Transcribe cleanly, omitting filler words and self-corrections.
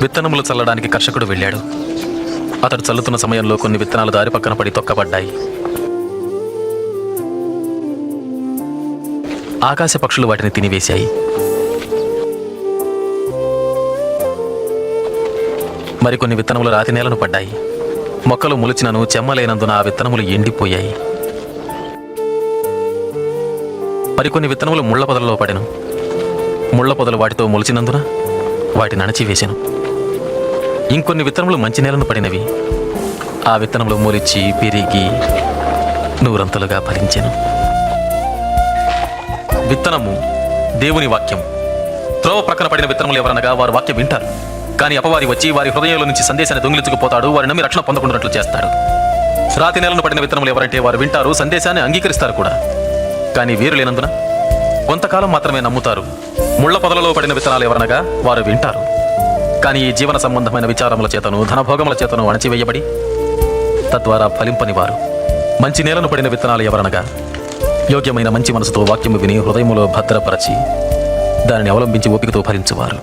విత్తనములు చల్లడానికి కర్షకుడు వెళ్ళాడు. అతడు చల్లుతున్న సమయంలో కొన్ని విత్తనాలు దారి పక్కన పడి తొక్కబడ్డాయి. ఆకాశ పక్షులు వాటిని తినివేశాయి. మరికొన్ని విత్తనములు రాతి నేలను పడ్డాయి. మొక్కలు మొలిచినను చెమ్మలేనందున ఆ విత్తనములు ఎండిపోయాయి. మరికొన్ని విత్తనములు ముళ్ల పొదలలో పడెను. ముళ్ల పొదలు వాటితో మొలిచినందున వాటిని అణచివేసెను. ఇంకొన్ని విత్తనములు మంచి నేలను పడినవి. ఆ విత్తనములు మొలిచి పెరిగి నూరంతలుగా ఫలించెను. విత్తనము దేవుని వాక్యం. త్రోవ ప్రక్కన పడిన విత్తనములు ఎవరనగా వారు వాక్యం వింటారు, కానీ అపవాది వచ్చి వారి హృదయంలో నుంచి సందేశాన్ని దొంగిలించుకుపోతాడు. వారి నమ్మి రక్షణ పొందకుండాట్లు చేస్తాడు. రాతి నేలను పడిన విత్తనములు ఎవరంటే వారు వింటారు, సందేశాన్ని అంగీకరిస్తారు కూడా, కానీ వీరు లేనందున కొంతకాలం మాత్రమే నమ్ముతారు. ముళ్ల పొదలలో పడిన విత్తనాలు ఎవరనగా వారు వింటారు, కానీ ఈ జీవన సంబంధమైన విచారముల చేతను ధనభోగముల చేతను అణచివేయబడి తద్వారా ఫలింపని వారు. మంచి నేలను పడిన విత్తనాలు ఎవరనగా యోగ్యమైన మంచి మనసుతో వాక్యము విని హృదయములో భద్రపరచి దానిని అవలంబించి ఓపికతో ఫలించువారు.